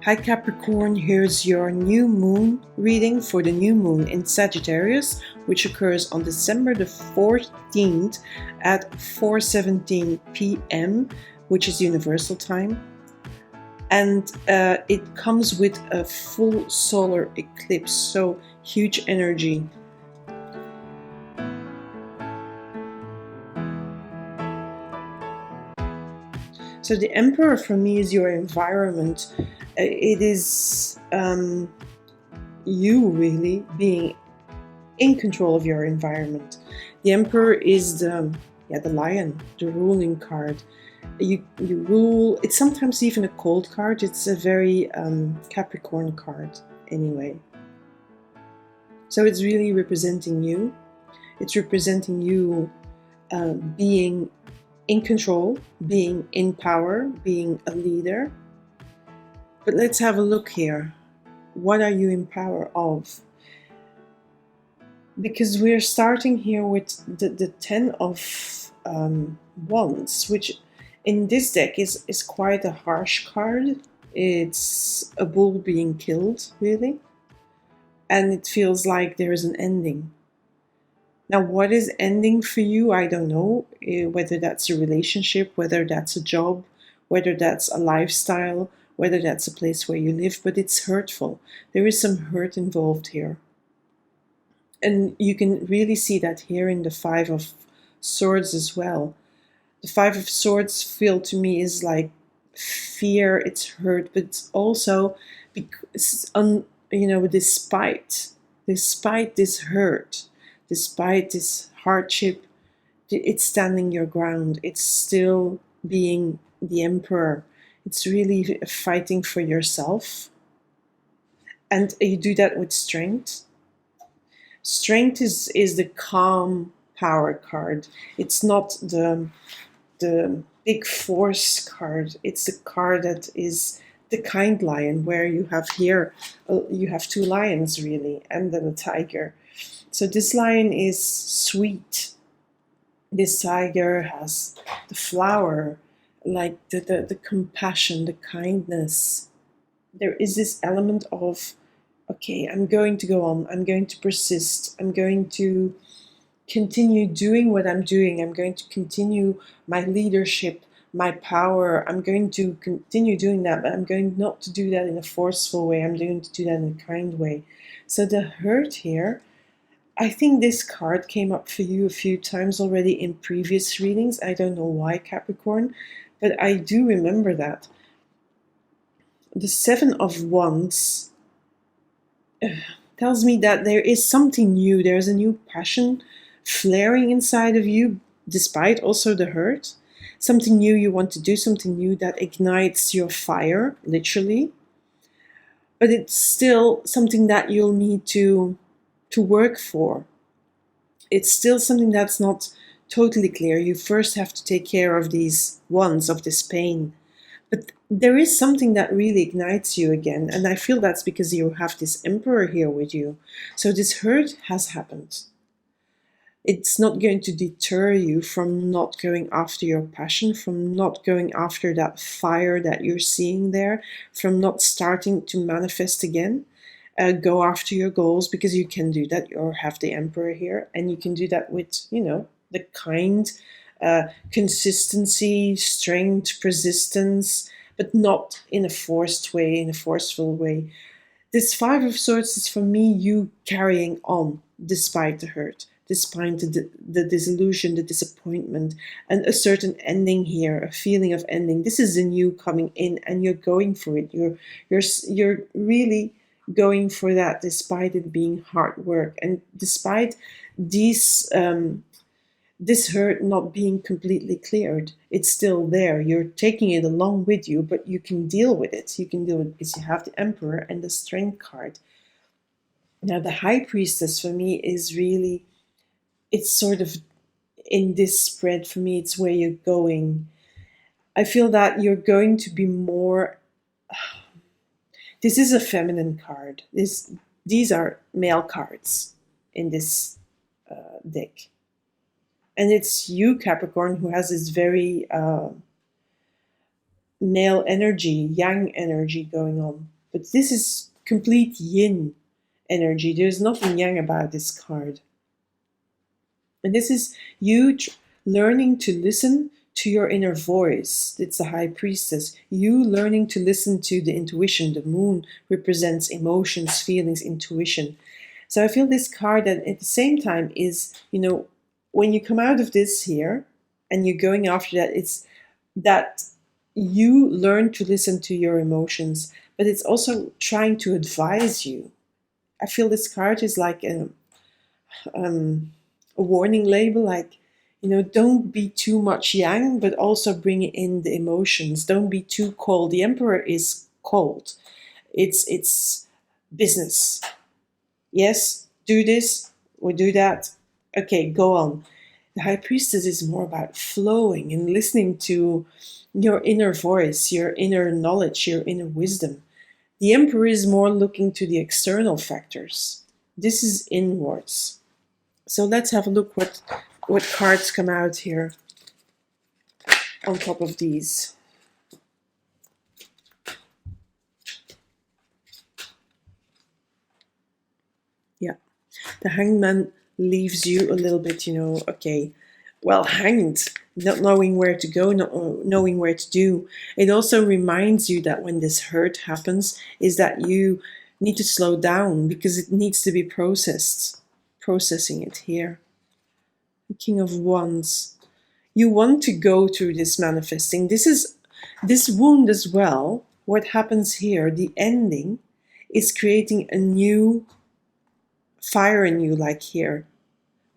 Hi Capricorn, here's your new moon reading for the new moon in Sagittarius, which occurs on December the 14th at 4:17 p.m., which is universal time. And it comes with a full solar eclipse, so huge energy. So the Emperor for me is your environment. It is you really being in control of your environment. The Emperor is the lion, the ruling card. You rule. It's sometimes even a cold card. It's a very Capricorn card anyway. So it's really representing you. It's representing you being in control, being in power, being a leader. But let's have a look here. What are you in power of? Because we're starting here with the 10 of Wands, which in this deck is quite a harsh card. It's a bull being killed, really. And it feels like there is an ending. Now, what is ending for you? I don't know. Whether that's a relationship, whether that's a job, whether that's a lifestyle, whether that's a place where you live, but it's hurtful. There is some hurt involved here. And you can really see that here in the Five of Swords as well. The Five of Swords feel to me is like fear, it's hurt, but it's also because, despite this hurt, despite this hardship, it's standing your ground. It's still being the Emperor. It's really fighting for yourself. And you do that with strength. Strength is the calm power card. It's not the big force card. It's the card that is the kind lion, where you have here, you have two lions really, and then a tiger. So this lion is sweet. This tiger has the flower, like the compassion, the kindness. There is this element of, okay, I'm going to go on. I'm going to persist. I'm going to continue doing what I'm doing. I'm going to continue my leadership, my power. I'm going to continue doing that, but I'm going not to do that in a forceful way. I'm going to do that in a kind way. So the hurt here, I think this card came up for you a few times already in previous readings. I don't know why, Capricorn, but I do remember that. The Seven of Wands tells me that there is something new. There's a new passion flaring inside of you, despite also the hurt. Something new you want to do, something new that ignites your fire, literally. But it's still something that you'll need to work for. It's still something that's not totally clear. You first have to take care of these wands, of this pain. But there is something that really ignites you again. And I feel that's because you have this Emperor here with you. So this hurt has happened. It's not going to deter you from not going after your passion, from not going after that fire that you're seeing there, from not starting to manifest again. Go after your goals, because you can do that. You have the Emperor here, and you can do that with, the kind consistency, strength, persistence, but not in a forced way, in a forceful way. This Five of Swords is for me you carrying on despite the hurt, despite the disillusion, the disappointment, and a certain ending here, a feeling of ending. This is a new coming in, and you're going for it. You're really going for that, despite it being hard work, and despite this hurt not being completely cleared. It's still there. You're taking it along with you, but you can deal with it. You can deal with it because you have the Emperor and the Strength card. Now the High Priestess for me is really, it's sort of in this spread for me, it's where you're going. I feel that you're going to be more, this is a feminine card. These are male cards in this deck. And it's you, Capricorn, who has this very male energy, yang energy going on. But this is complete yin energy. There's nothing yang about this card. And this is you learning to listen to your inner voice. It's the High Priestess. You learning to listen to the intuition. The moon represents emotions, feelings, intuition. So I feel this card that at the same time is, when you come out of this here and you're going after that, it's that you learn to listen to your emotions, but it's also trying to advise you. I feel this card is like a warning label, like, don't be too much yang, but also bring in the emotions. Don't be too cold. The Emperor is cold. It's business. Yes, do this or do that. Okay, go on. The High Priestess is more about flowing and listening to your inner voice, your inner knowledge, your inner wisdom. The Emperor is more looking to the external factors. This is inwards. So let's have a look what cards come out here on top of these. Yeah, the Hangman leaves you a little bit, okay, well, hanged, not knowing where to go, not knowing where to do. It also reminds you that when this hurt happens, is that you need to slow down because it needs to be processed. Processing it here. The King of Wands. You want to go through this manifesting. This wound as well. What happens here, the ending, is creating a new fire in you, like here.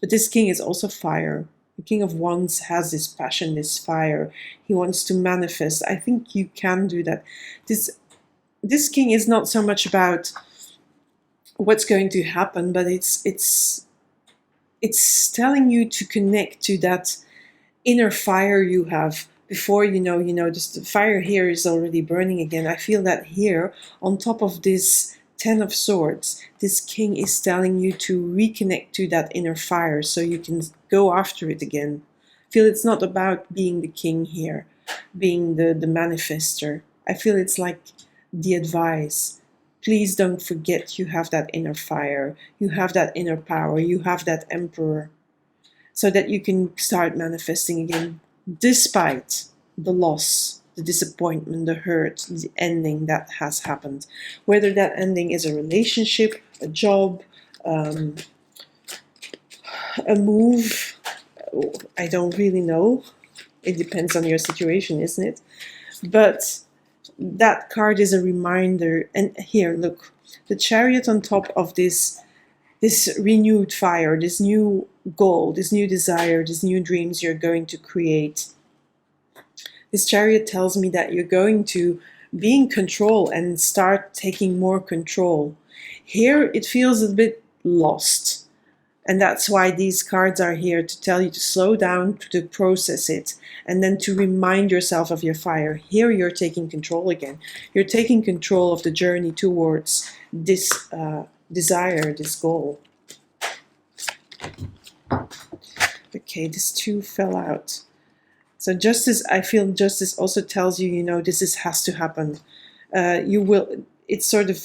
But this king is also fire. The King of Wands has this passion, this fire. He wants to manifest. I think you can do that. This king is not so much about what's going to happen, but it's telling you to connect to that inner fire you have before just the fire here is already burning again. I feel that here on top of this Ten of Swords, this king is telling you to reconnect to that inner fire so you can go after it again. I feel it's not about being the king here, being the manifester. I feel it's like the advice. Please don't forget you have that inner fire, you have that inner power, you have that Emperor, so that you can start manifesting again, despite the loss, the disappointment, the hurt, the ending that has happened. Whether that ending is a relationship, a job, a move, I don't really know. It depends on your situation, isn't it? But that card is a reminder. And here, look, the Chariot on top of this renewed fire, this new goal, this new desire, these new dreams you're going to create. This Chariot tells me that you're going to be in control and start taking more control. Here it feels a bit lost. And that's why these cards are here, to tell you to slow down, to process it, and then to remind yourself of your fire. Here you're taking control again. You're taking control of the journey towards this desire, this goal. Okay, this two fell out. So justice, I feel justice also tells you, this has to happen. It's sort of,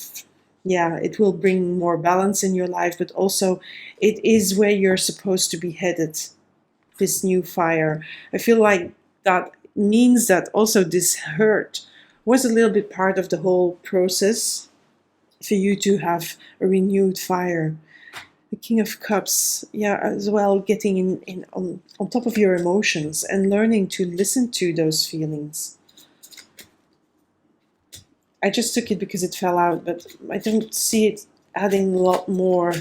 it will bring more balance in your life, but also it is where you're supposed to be headed, this new fire. I feel like that means that also this hurt was a little bit part of the whole process for you to have a renewed fire. The King of Cups, as well, getting on top of your emotions and learning to listen to those feelings. I just took it because it fell out, but I don't see it adding a lot more.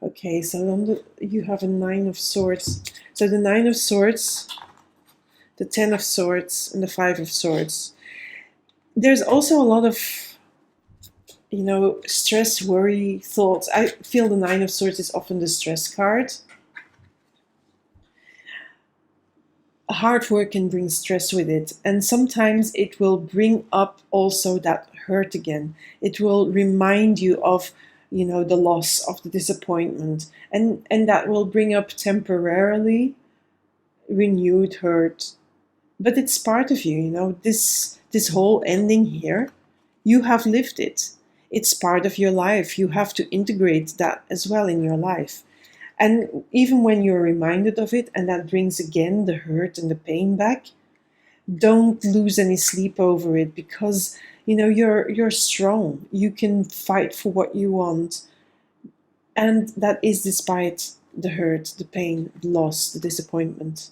Okay, so you have a Nine of Swords. So the Nine of Swords, the Ten of Swords, and the Five of Swords. There's also a lot of, stress, worry, thoughts. I feel the Nine of Swords is often the stress card. Hard work can bring stress with it, and sometimes it will bring up also that hurt again. It will remind you of, the loss, of the disappointment, and that will bring up temporarily renewed hurt. But it's part of you, this whole ending here You have lived it. It's part of your life. You have to integrate that as well in your life. And even when you're reminded of it, and that brings again the hurt and the pain back, don't lose any sleep over it, because you're strong. You can fight for what you want. And that is despite the hurt, the pain, the loss, the disappointment.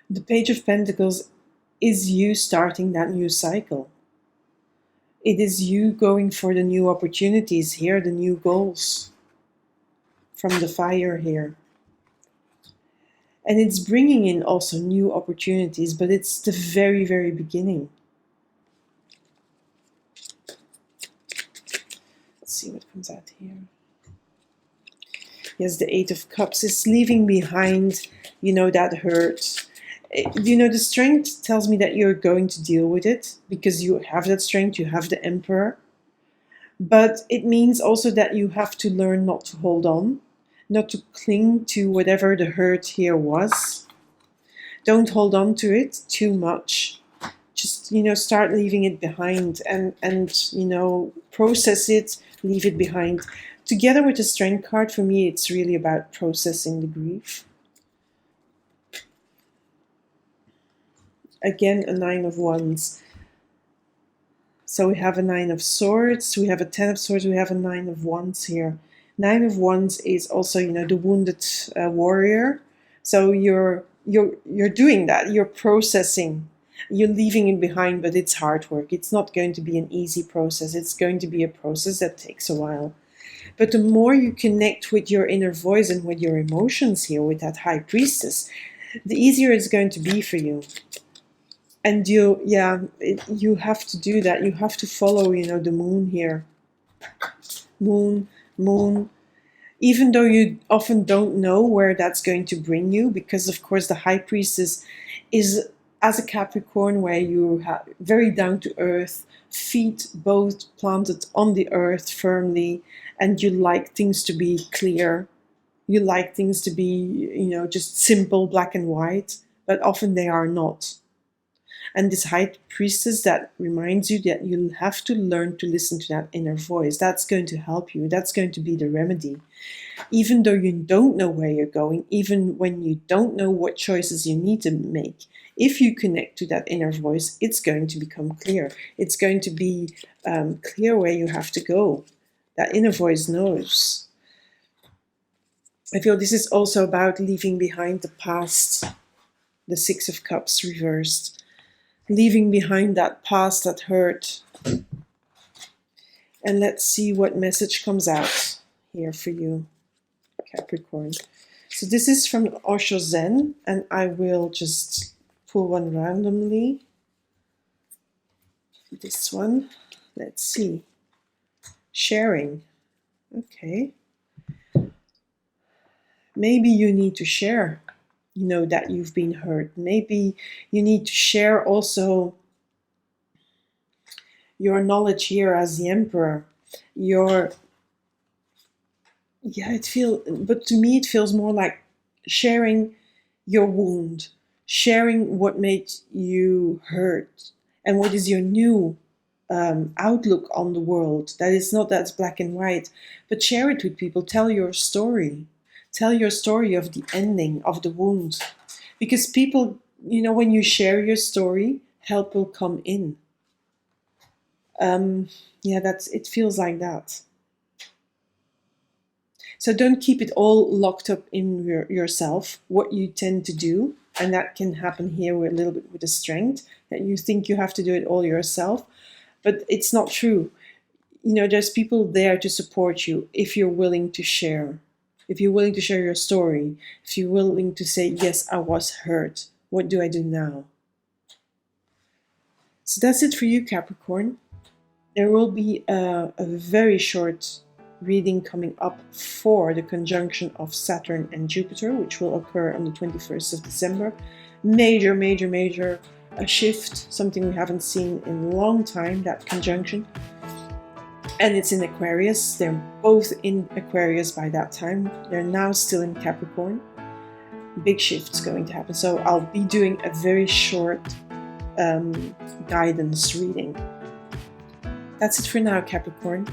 The Page of Pentacles is you starting that new cycle. It is you going for the new opportunities here, the new goals from the Fire here. And it's bringing in also new opportunities, but it's the very, very beginning. Let's see what comes out here. Yes, the Eight of Cups is leaving behind, that hurt. The Strength tells me that you're going to deal with it, because you have that strength, you have the Emperor. But it means also that you have to learn not to hold on, not to cling to whatever the hurt here was. Don't hold on to it too much. Just, start leaving it behind and process it, leave it behind. Together with the Strength card, for me, it's really about processing the grief. Again, a Nine of Wands. So we have a Nine of Swords, we have a Ten of Swords, we have a Nine of Wands here. Nine of Wands is also, the wounded warrior. So you're doing that. You're processing. You're leaving it behind, but it's hard work. It's not going to be an easy process. It's going to be a process that takes a while. But the more you connect with your inner voice and with your emotions here, with that High Priestess, the easier it's going to be for you. And you have to do that. You have to follow, the moon here. Moon. Even though you often don't know where that's going to bring you, because of course the High Priestess is, as a Capricorn, where you have very down to earth, feet both planted on the earth firmly, and you like things to be clear. You like things to be, just simple, black and white, but often they are not. And this High Priestess, that reminds you that you'll have to learn to listen to that inner voice. That's going to help you. That's going to be the remedy. Even though you don't know where you're going, even when you don't know what choices you need to make, if you connect to that inner voice, it's going to become clear. It's going to be clear where you have to go. That inner voice knows. I feel this is also about leaving behind the past. The Six of Cups reversed. Leaving behind that past that hurt. And let's see what message comes out here for you, Capricorn. So this is from Osho Zen, and I will just pull one randomly. This one. Let's see. Sharing. Okay. Maybe you need to share, that you've been hurt. Maybe you need to share also your knowledge here as the Emperor. But to me it feels more like sharing your wound, sharing what made you hurt, and what is your new outlook on the world. That is not that's black and white, but share it with people. Tell your story. Tell your story of the ending of the wound. Because people, when you share your story, help will come in. It feels like that. So don't keep it all locked up in yourself, what you tend to do. And that can happen here with a little bit with the Strength, that you think you have to do it all yourself. But it's not true. There's people there to support you if you're willing to share. If you're willing to share your story, if you're willing to say, yes, I was hurt. What do I do now? So that's it for you, Capricorn. There will be a very short reading coming up for the conjunction of Saturn and Jupiter, which will occur on the 21st of December. Major shift, something we haven't seen in a long time, that conjunction. And it's in Aquarius. They're both in Aquarius by that time. They're now still in Capricorn. Big shift's going to happen. So I'll be doing a very short guidance reading. That's it for now, Capricorn.